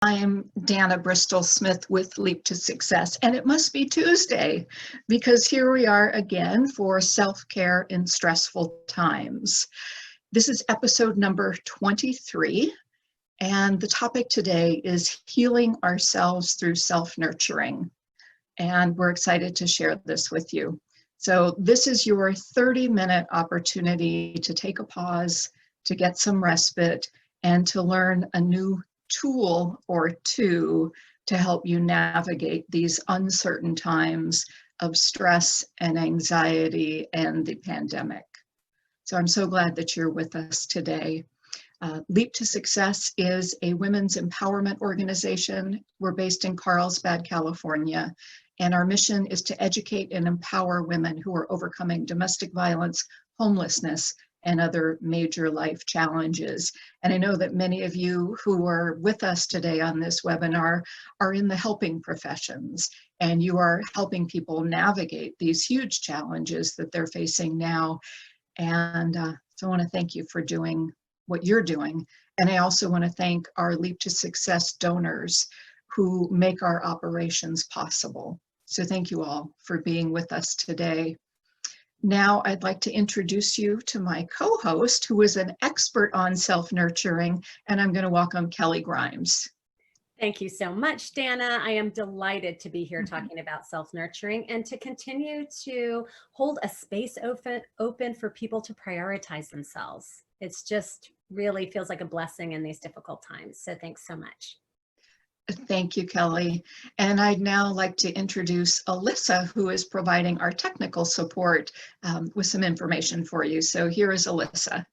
I'm Dana Bristol Smith with Leap to Success, and it must be Tuesday because here we are again for self-care in stressful times. This is episode number 23, and the topic today is healing ourselves through self-nurturing, and we're excited to share this with you. So this is your 30-minute opportunity to take a pause, to get some respite, and to learn a new tool or two to help you navigate these uncertain times of stress and anxiety and the pandemic. So I'm so glad that you're with us today. Leap to Success is a women's empowerment organization. We're based in Carlsbad, California, and our mission is to educate and empower women who are overcoming domestic violence, homelessness, and other major life challenges. And I know that many of you who are with us today on this webinar are in the helping professions, and you are helping people navigate these huge challenges that they're facing now. And so I want to thank you for doing what you're doing. And I also want to thank our Leap to Success donors who make our operations possible. So thank you all for being with us today. Now I'd like to introduce you to my co-host, who is an expert on self-nurturing, and I'm going to welcome Kelley Grimes. Thank you so much, Dana. I am delighted to be here talking about self-nurturing and to continue to hold a space open for people to prioritize themselves. It's just really feels like a blessing in these difficult times. So thanks so much. Thank you, Kelley. And I'd now like to introduce Alyssa, who is providing our technical support with some information for you. So here is Alyssa.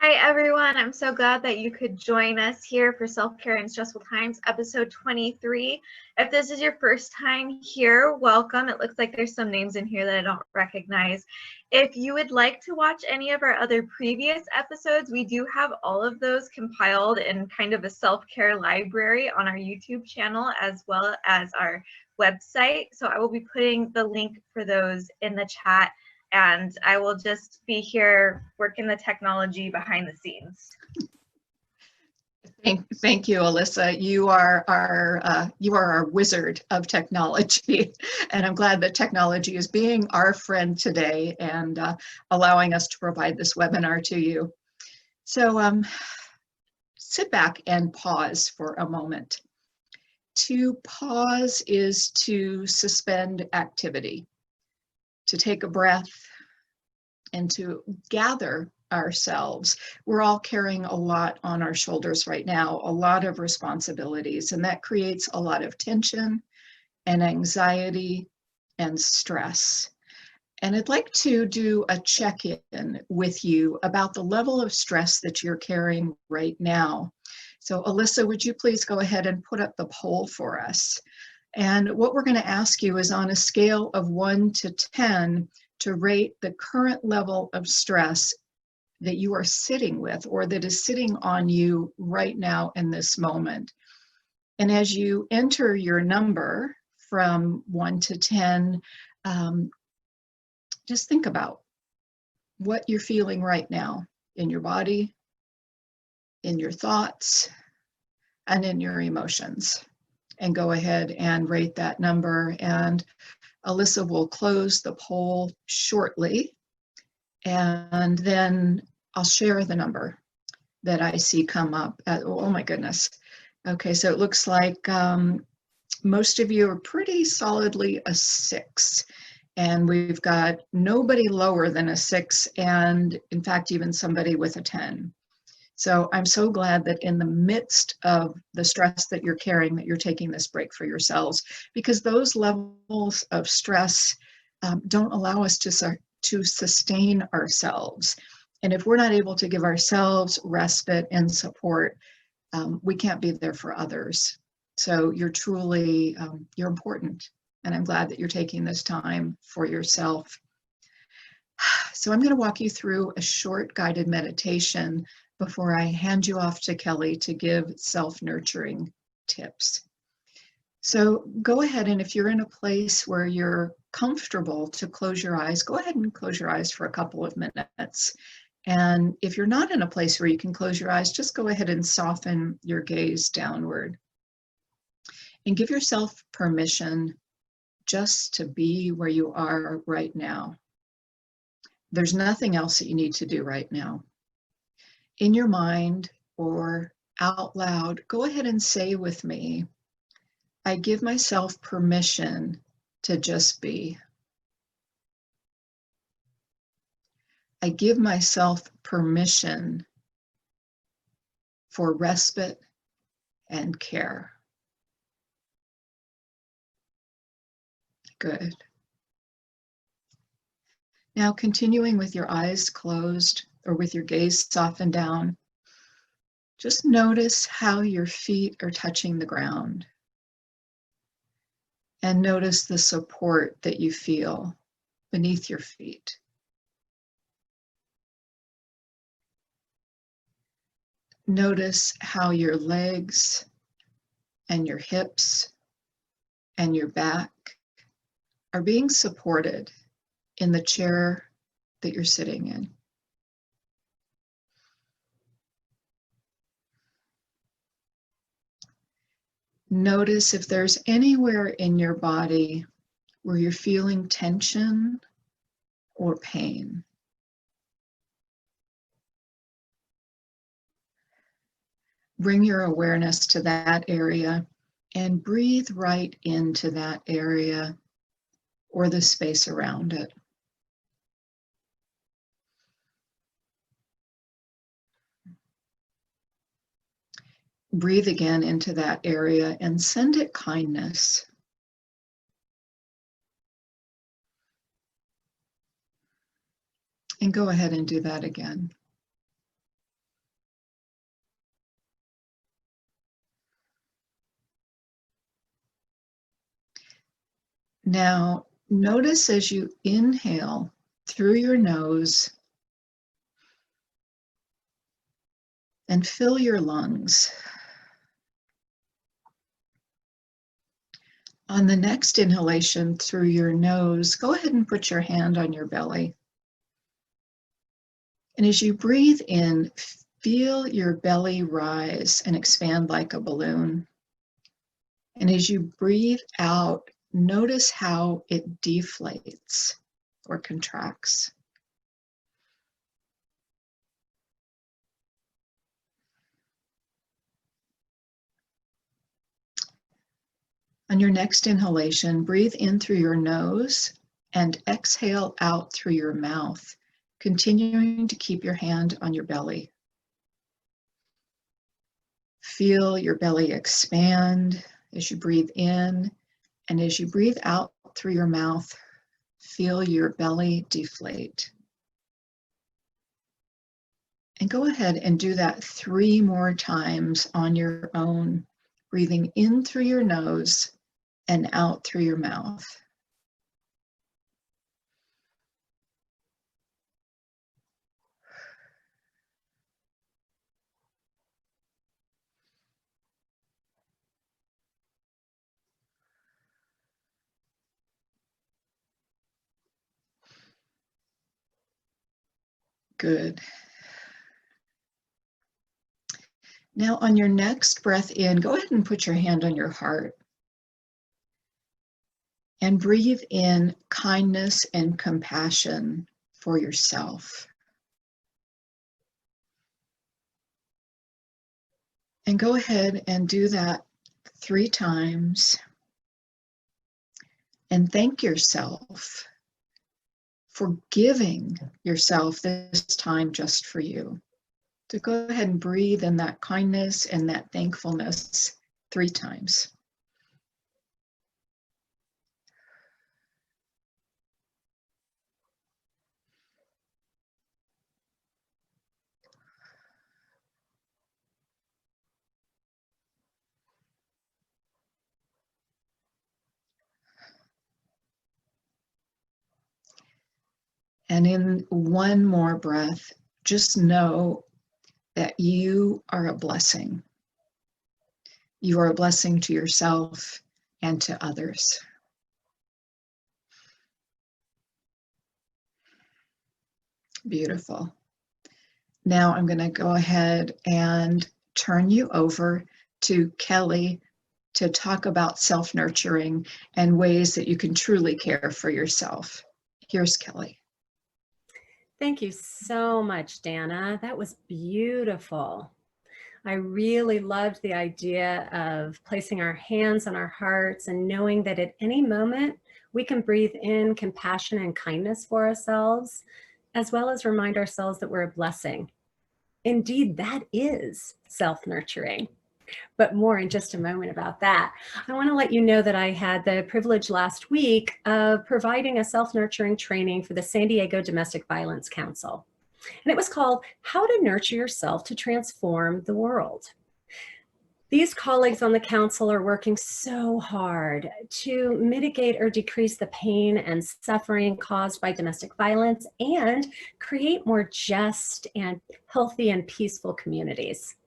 Hi, everyone. I'm so glad that you could join us here for Self-Care in Stressful Times, episode 23. If this is your first time here, welcome. It looks like there's some names in here that I don't recognize. If you would like to watch any of our other previous episodes, we do have all of those compiled in kind of a self-care library on our YouTube channel as well as our website. So I will be putting the link for those in the chat, and I will just be here working the technology behind the scenes. Thank you, Alyssa. You are our wizard of technology, and I'm glad that technology is being our friend today and allowing us to provide this webinar to you. So sit back and pause for a moment. To pause is to suspend activity, to take a breath, and to gather ourselves. We're all carrying a lot on our shoulders right now, a lot of responsibilities, and that creates a lot of tension and anxiety and stress. And I'd like to do a check-in with you about the level of stress that you're carrying right now. So Alyssa, would you please go ahead and put up the poll for us? And what we're going to ask you is on a scale of 1 to 10 to rate the current level of stress that you are sitting with or that is sitting on you right now in this moment. And as you enter your number from 1 to 10, just think about what you're feeling right now in your body, in your thoughts, and in your emotions. And go ahead and rate that number. And Alyssa will close the poll shortly. And then I'll share the number that I see come up. Oh my goodness. Okay, so it looks like most of you are pretty solidly a 6. And we've got nobody lower than a 6, and in fact, even somebody with a 10. So I'm so glad that in the midst of the stress that you're carrying, that you're taking this break for yourselves, because those levels of stress don't allow us to sustain ourselves. And if we're not able to give ourselves respite and support, we can't be there for others. So you're truly, you're important. And I'm glad that you're taking this time for yourself. So I'm going to walk you through a short guided meditation before I hand you off to Kelley to give self-nurturing tips. So go ahead, and if you're in a place where you're comfortable to close your eyes, go ahead and close your eyes for a couple of minutes And if you're not in a place where you can close your eyes, just go ahead and soften your gaze downward. And give yourself permission just to be where you are right now. There's nothing else that you need to do right now. In your mind or out loud, go ahead and say with me, I give myself permission to just be. I give myself permission for respite and care. Good. Now, continuing with your eyes closed or with your gaze softened down, just notice how your feet are touching the ground. And notice the support that you feel beneath your feet. Notice how your legs and your hips and your back are being supported in the chair that you're sitting in. Notice if there's anywhere in your body where you're feeling tension or pain. Bring your awareness to that area and breathe right into that area or the space around it. Breathe again into that area and send it kindness. And go ahead and do that again. Now, notice as you inhale through your nose and fill your lungs. On the next inhalation through your nose, go ahead and put your hand on your belly. And as you breathe in, feel your belly rise and expand like a balloon. And as you breathe out, notice how it deflates or contracts. On your next inhalation, breathe in through your nose and exhale out through your mouth, continuing to keep your hand on your belly. Feel your belly expand as you breathe in, and as you breathe out through your mouth, feel your belly deflate. And go ahead and do that 3 more times on your own, breathing in through your nose and out through your mouth. Good. Now on your next breath in, go ahead and put your hand on your heart. And breathe in kindness and compassion for yourself. And go ahead and do that 3 times. And thank yourself for giving yourself this time just for you. So go ahead and breathe in that kindness and that thankfulness 3 times. And in one more breath, just know that you are a blessing. You are a blessing to yourself and to others. Beautiful. Now I'm going to go ahead and turn you over to Kelley to talk about self-nurturing and ways that you can truly care for yourself. Here's Kelley. Thank you so much, Dana. That was beautiful. I really loved the idea of placing our hands on our hearts and knowing that at any moment we can breathe in compassion and kindness for ourselves, as well as remind ourselves that we're a blessing. Indeed, that is self-nurturing. But more in just a moment about that. I want to let you know that I had the privilege last week of providing a self-nurturing training for the San Diego Domestic Violence Council. And it was called How to Nurture Yourself to Transform the World. These colleagues on the council are working so hard to mitigate or decrease the pain and suffering caused by domestic violence and create more just and healthy and peaceful communities.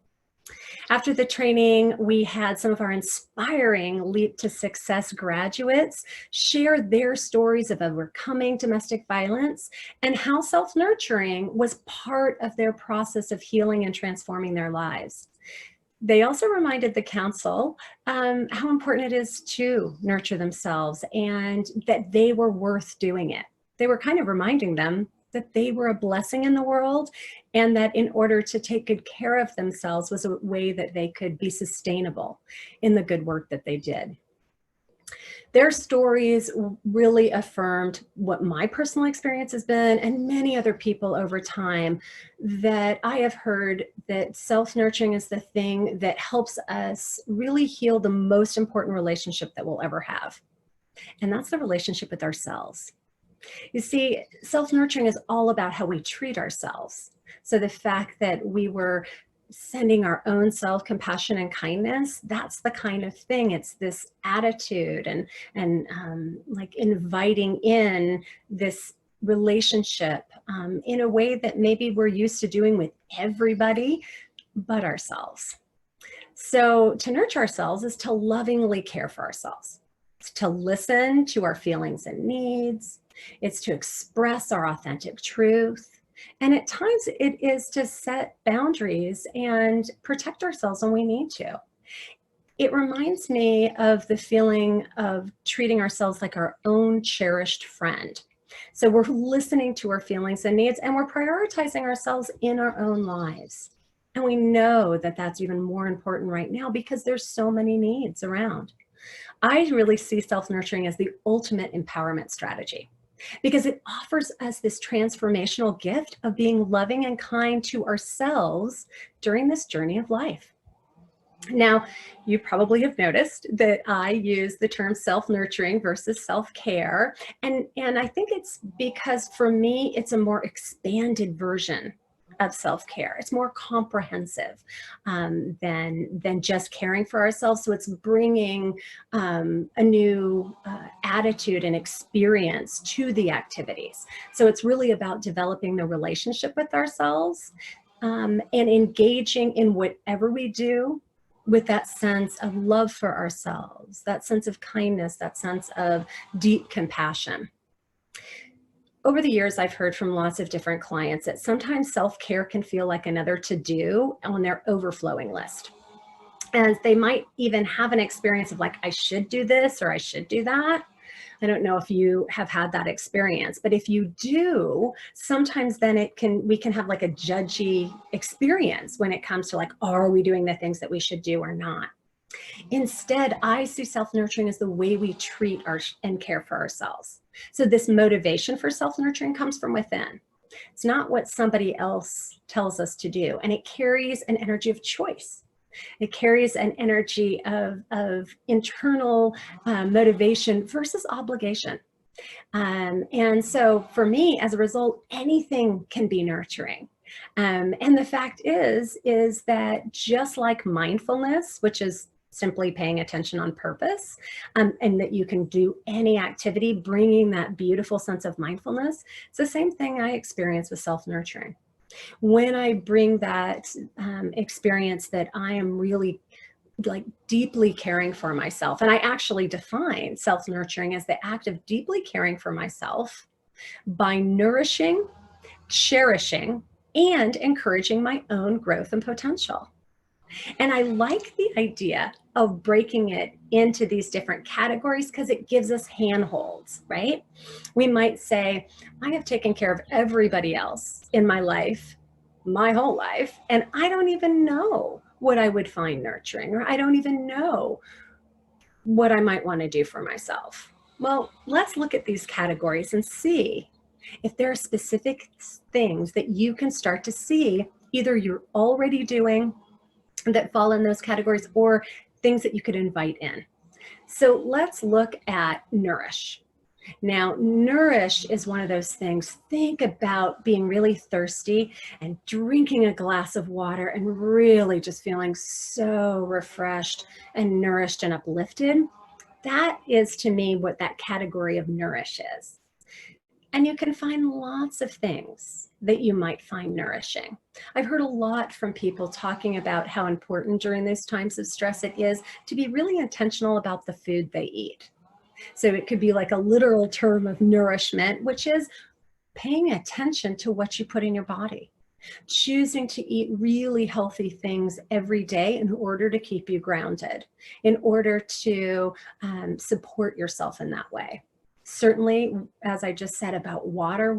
After the training, we had some of our inspiring Leap to Success graduates share their stories of overcoming domestic violence and how self-nurturing was part of their process of healing and transforming their lives. They also reminded the council how important it is to nurture themselves and that they were worth doing it. They were kind of reminding them that they were a blessing in the world and that in order to take good care of themselves was a way that they could be sustainable in the good work that they did. Their stories really affirmed what my personal experience has been and many other people over time, that I have heard that self-nurturing is the thing that helps us really heal the most important relationship that we'll ever have. And that's the relationship with ourselves. You see, self-nurturing is all about how we treat ourselves. So the fact that we were sending our own self-compassion and kindness, that's the kind of thing. It's this attitude and like inviting in this relationship in a way that maybe we're used to doing with everybody but ourselves. So to nurture ourselves is to lovingly care for ourselves. It's to listen to our feelings and needs. It's to express our authentic truth. And at times it is to set boundaries and protect ourselves when we need to. It reminds me of the feeling of treating ourselves like our own cherished friend. So we're listening to our feelings and needs and we're prioritizing ourselves in our own lives. And we know that that's even more important right now because there's so many needs around. I really see self-nurturing as the ultimate empowerment strategy because it offers us this transformational gift of being loving and kind to ourselves during this journey of life. Now, you probably have noticed that I use the term self-nurturing versus self-care. And I think it's because for me, it's a more expanded version of self-care. It's more comprehensive than just caring for ourselves. So it's bringing a new attitude and experience to the activities. So it's really about developing the relationship with ourselves and engaging in whatever we do with that sense of love for ourselves, that sense of kindness, that sense of deep compassion. Over the years, I've heard from lots of different clients that sometimes self-care can feel like another to-do on their overflowing list. And they might even have an experience of like, I should do this or I should do that. I don't know if you have had that experience, but if you do, sometimes then we can have like a judgy experience when it comes to like, are we doing the things that we should do or not? Instead, I see self-nurturing as the way we treat and care for ourselves. So this motivation for self-nurturing comes from within. It's not what somebody else tells us to do. And it carries an energy of choice. It carries an energy of internal motivation versus obligation. And so for me, as a result, anything can be nurturing. And the fact is that just like mindfulness, which is simply paying attention on purpose, and that you can do any activity bringing that beautiful sense of mindfulness, it's the same thing I experience with self-nurturing. When I bring that experience that I am really like deeply caring for myself, and I actually define self-nurturing as the act of deeply caring for myself by nourishing, cherishing, and encouraging my own growth and potential. And I like the idea of breaking it into these different categories because it gives us handholds, right? We might say, I have taken care of everybody else in my life, my whole life, and I don't even know what I would find nurturing, or I don't even know what I might want to do for myself. Well, let's look at these categories and see if there are specific things that you can start to see either you're already doing that fall in those categories or things that you could invite in. So let's look at nourish. Now, nourish is one of those things. Think about being really thirsty and drinking a glass of water and really just feeling so refreshed and nourished and uplifted. That is, to me, what that category of nourish is. And you can find lots of things that you might find nourishing. I've heard a lot from people talking about how important during these times of stress it is to be really intentional about the food they eat. So it could be like a literal term of nourishment, which is paying attention to what you put in your body, choosing to eat really healthy things every day in order to keep you grounded, in order to support yourself in that way. Certainly, as I just said about water,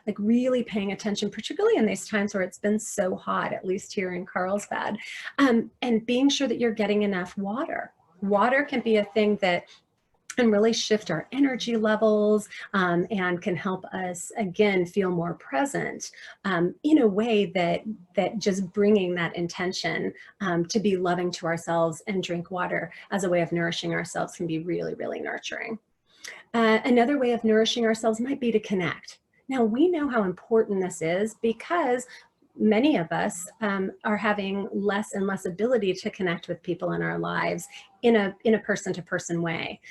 like really paying attention, particularly in these times where it's been so hot, at least here in Carlsbad, and being sure that you're getting enough water. Water can be a thing that can really shift our energy levels and can help us, again, feel more present in a way that just bringing that intention to be loving to ourselves and drink water as a way of nourishing ourselves can be really, really nurturing. Another way of nourishing ourselves might be to connect. Now, we know how important this is because many of us are having less and less ability to connect with people in our lives in a person-to-person way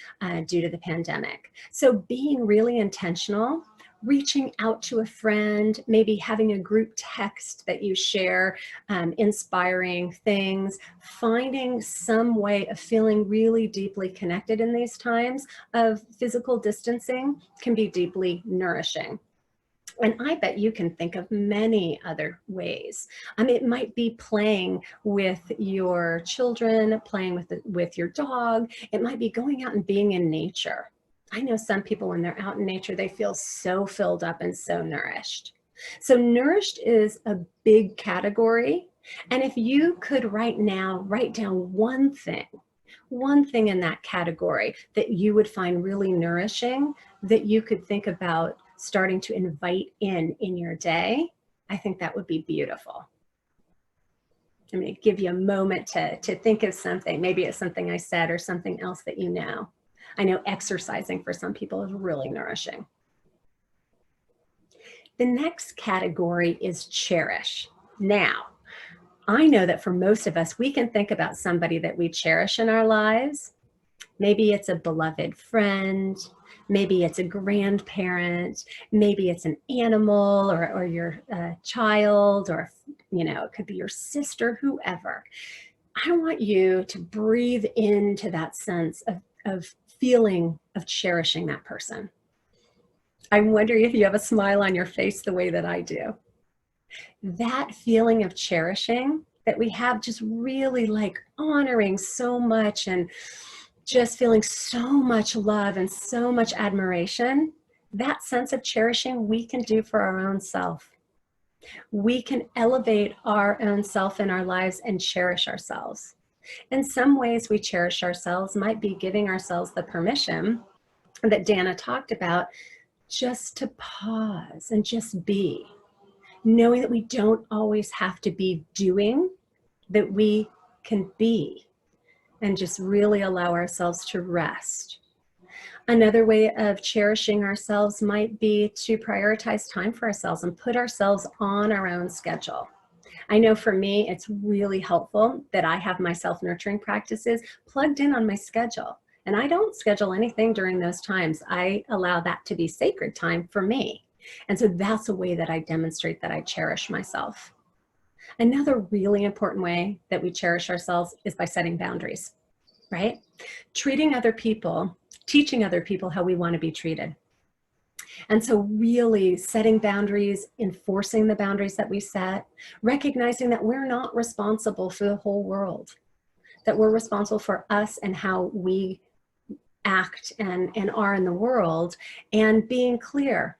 due to the pandemic. So being really intentional, reaching out to a friend, maybe having a group text that you share, inspiring things, finding some way of feeling really deeply connected in these times of physical distancing can be deeply nourishing. And I bet you can think of many other ways. It might be playing with your children, playing with your dog. It might be going out and being in nature. I know some people, when they're out in nature, they feel so filled up and so nourished. So nourished is a big category. And if you could right now write down one thing in that category that you would find really nourishing, that you could think about starting to invite in your day, I think that would be beautiful. I'm going to give you a moment to think of something. Maybe it's something I said or something else that you know. I know exercising for some people is really nourishing. The next category is cherish. Now, I know that for most of us, we can think about somebody that we cherish in our lives. Maybe it's a beloved friend, maybe it's a grandparent, maybe it's an animal or your child, or it could be your sister, whoever. I want you to breathe into that sense of feeling of cherishing that person. I'm wondering if you have a smile on your face the way that I do. That feeling of cherishing that we have, just really like honoring so much and just feeling so much love and so much admiration, that sense of cherishing we can do for our own self. We can elevate our own self in our lives and cherish ourselves. In some ways, we cherish ourselves might be giving ourselves the permission that Dana talked about, just to pause and just be, knowing that we don't always have to be doing, that we can be and just really allow ourselves to rest. Another way of cherishing ourselves might be to prioritize time for ourselves and put ourselves on our own schedule. I know for me, it's really helpful that I have my self-nurturing practices plugged in on my schedule. And I don't schedule anything during those times. I allow that to be sacred time for me. And so that's a way that I demonstrate that I cherish myself. Another really important way that we cherish ourselves is by setting boundaries, right? Treating other people, teaching other people how we want to be treated. And so really setting boundaries, enforcing the boundaries that we set, recognizing that we're not responsible for the whole world, that we're responsible for us and how we act and are in the world, and being clear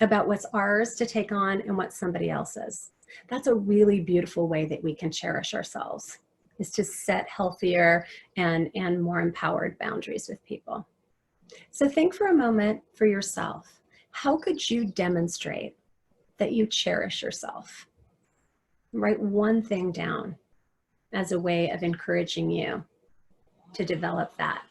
about what's ours to take on and what somebody else's. That's a really beautiful way that we can cherish ourselves, is to set healthier and more empowered boundaries with people. So think for a moment for yourself. How could you demonstrate that you cherish yourself? Write one thing down as a way of encouraging you to develop that.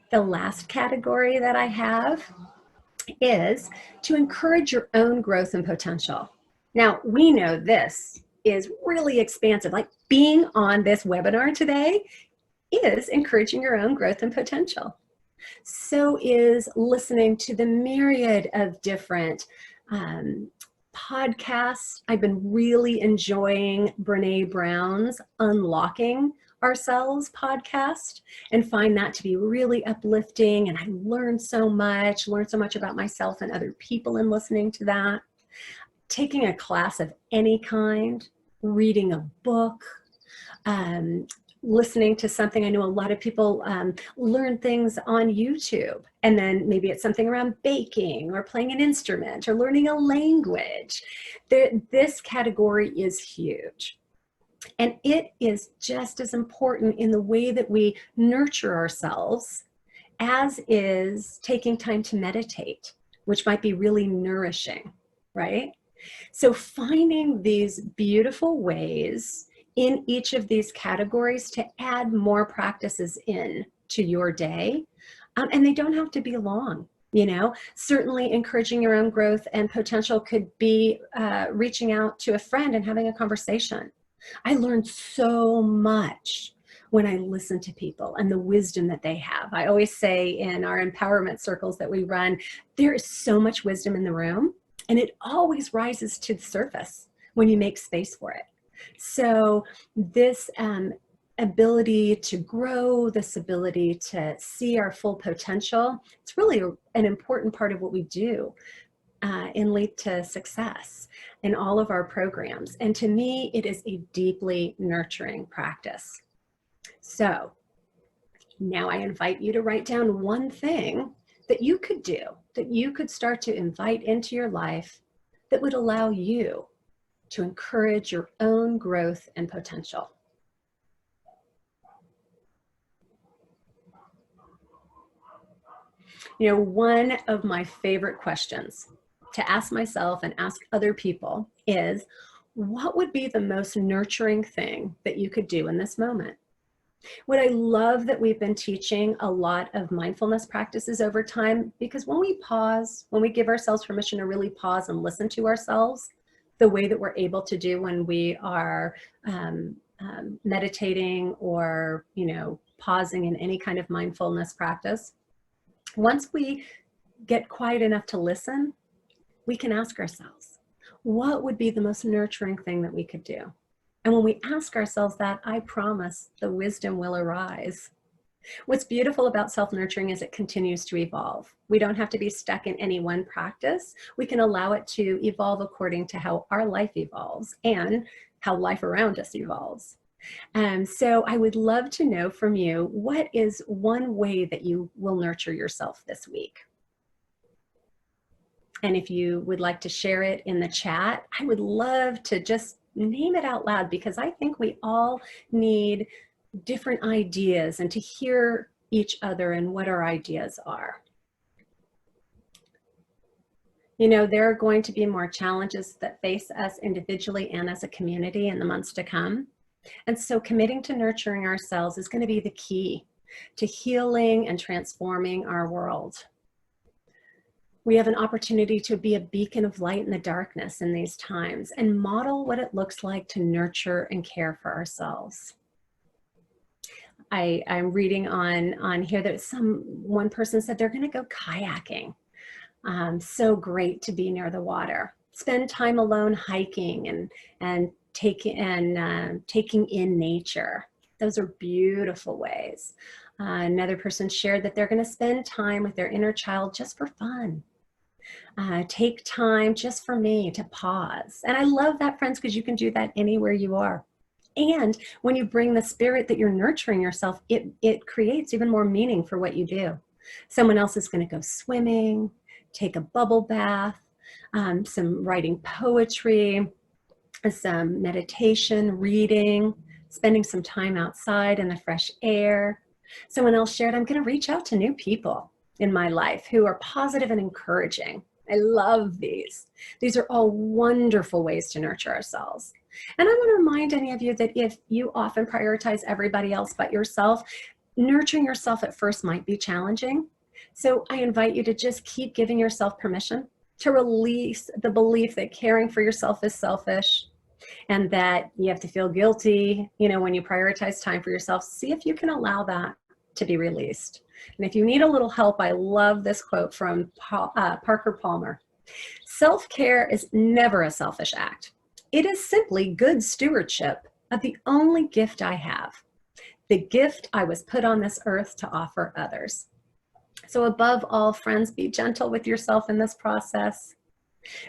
The last category that I have is to encourage your own growth and potential. Now, we know this is really expansive. Like being on this webinar today is encouraging your own growth and potential. So is listening to the myriad of different podcasts. I've been really enjoying Brene Brown's Unlocking Ourselves podcast and find that to be really uplifting. And I learned so much about myself and other people in listening to that. Taking a class of any kind, reading a book, listening to something. I know a lot of people learn things on YouTube, and then maybe it's something around baking or playing an instrument or learning a language. This category is huge. And it is just as important in the way that we nurture ourselves as is taking time to meditate, which might be really nourishing, right? So finding these beautiful ways in each of these categories to add more practices in to your day. And they don't have to be long, you know. Certainly encouraging your own growth and potential could be reaching out to a friend and having a conversation. I learned so much when I listen to people and the wisdom that they have. I always say in our empowerment circles that we run, there is so much wisdom in the room, and it always rises to the surface when you make space for it. So this ability to grow, this ability to see our full potential, it's really an important part of what we do in Leap to Success in all of our programs. And to me, it is a deeply nurturing practice. So now I invite you to write down one thing that you could do, that you could start to invite into your life that would allow you to encourage your own growth and potential. You know, one of my favorite questions to ask myself and ask other people is, what would be the most nurturing thing that you could do in this moment? What I love that we've been teaching a lot of mindfulness practices over time, because when we pause, when we give ourselves permission to really pause and listen to ourselves, the way that we're able to do when we are meditating or, you know, pausing in any kind of mindfulness practice, once we get quiet enough to listen, we can ask ourselves, what would be the most nurturing thing that we could do? And when we ask ourselves that, I promise the wisdom will arise. What's beautiful about self-nurturing is it continues to evolve. We don't have to be stuck in any one practice. We can allow it to evolve according to how our life evolves and how life around us evolves. So I would love to know from you, what is one way that you will nurture yourself this week? And if you would like to share it in the chat, I would love to just name it out loud, because I think we all need different ideas and to hear each other and what our ideas are. You know, there are going to be more challenges that face us individually and as a community in the months to come. And so committing to nurturing ourselves is going to be the key to healing and transforming our world. We have an opportunity to be a beacon of light in the darkness in these times and model what it looks like to nurture and care for ourselves. I'm reading on here that one person said they're going to go kayaking. So great to be near the water. Spend time alone hiking and taking in nature. Those are beautiful ways. Another person shared that they're going to spend time with their inner child just for fun. Take time just for me to pause. And I love that, friends, because you can do that anywhere you are. And when you bring the spirit that you're nurturing yourself, it creates even more meaning for what you do. Someone else is going to go swimming, take a bubble bath, some writing poetry, some meditation, reading, spending some time outside in the fresh air. Someone else shared, I'm going to reach out to new people in my life who are positive and encouraging. I love these. These are all wonderful ways to nurture ourselves. And I want to remind any of you that if you often prioritize everybody else but yourself, nurturing yourself at first might be challenging. So I invite you to just keep giving yourself permission to release the belief that caring for yourself is selfish and that you have to feel guilty, when you prioritize time for yourself. See if you can allow that to be released. And if you need a little help, I love this quote from Parker Palmer. Self-care is never a selfish act. It is simply good stewardship of the only gift I have, the gift I was put on this earth to offer others. So above all, friends, be gentle with yourself in this process.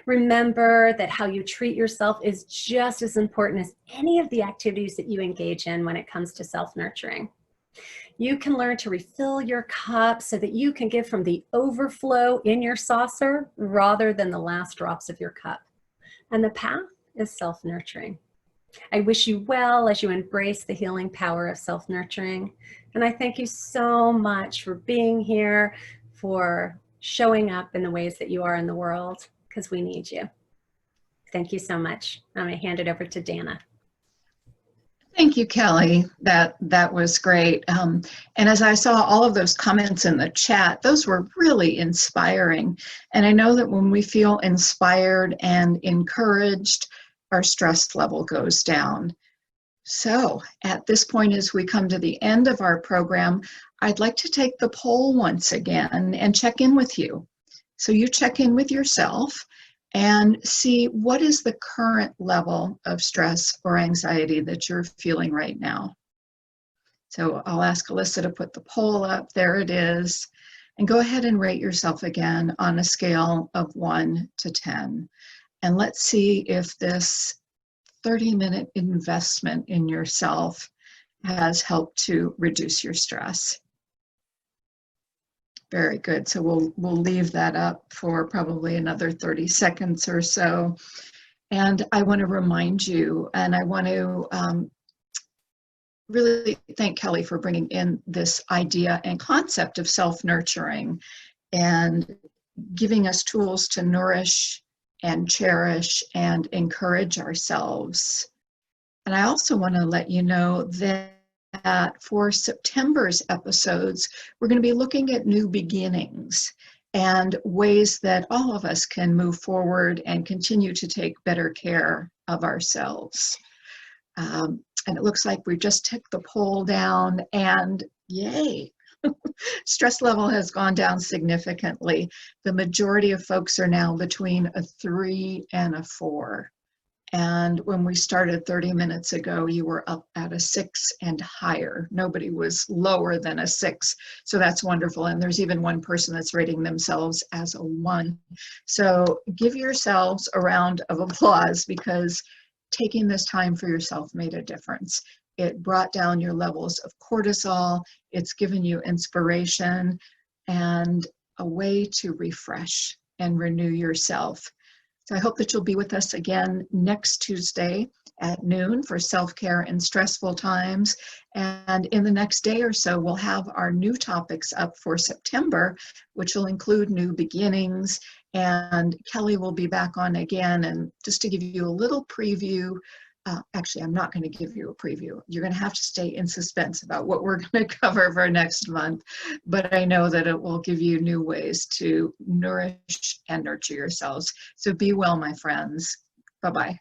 Remember that how you treat yourself is just as important as any of the activities that you engage in when it comes to self-nurturing. You can learn to refill your cup so that you can give from the overflow in your saucer rather than the last drops of your cup. And the path is self-nurturing. I wish you well as you embrace the healing power of self-nurturing. And I thank you so much for being here, for showing up in the ways that you are in the world, because we need you. Thank you so much. I'm going to hand it over to Dana. Thank you, Kelley. That was great. And as I saw all of those comments in the chat, those were really inspiring. And I know that when we feel inspired and encouraged, our stress level goes down. So at this point, as we come to the end of our program, I'd like to take the poll once again and check in with you. So you check in with yourself and see what is the current level of stress or anxiety that you're feeling right now. So I'll ask Alyssa to put the poll up. There it is. And go ahead and rate yourself again on a scale of 1 to 10. And let's see if this 30-minute investment in yourself has helped to reduce your stress. Very good. So we'll leave that up for probably another 30 seconds or so. And I want to remind you, and I want to really thank Kelley for bringing in this idea and concept of self-nurturing and giving us tools to nourish and cherish and encourage ourselves. And I also want to let you know that for September's episodes, we're going to be looking at new beginnings and ways that all of us can move forward and continue to take better care of ourselves. And it looks like we just took the poll down, and yay, stress level has gone down significantly. The majority of folks are now between a 3 and a 4. And when we started 30 minutes ago, you were up at a 6 and higher. Nobody was lower than a 6. So that's wonderful. And there's even one person that's rating themselves as a 1. So give yourselves a round of applause, because taking this time for yourself made a difference. It brought down your levels of cortisol. It's given you inspiration and a way to refresh and renew yourself. So I hope that you'll be with us again next Tuesday at noon for self-care in stressful times. And in the next day or so, we'll have our new topics up for September, which will include new beginnings. And Kelley will be back on again. And just to give you a little preview, actually, I'm not going to give you a preview. You're going to have to stay in suspense about what we're going to cover for next month. But I know that it will give you new ways to nourish and nurture yourselves. So be well, my friends. Bye-bye.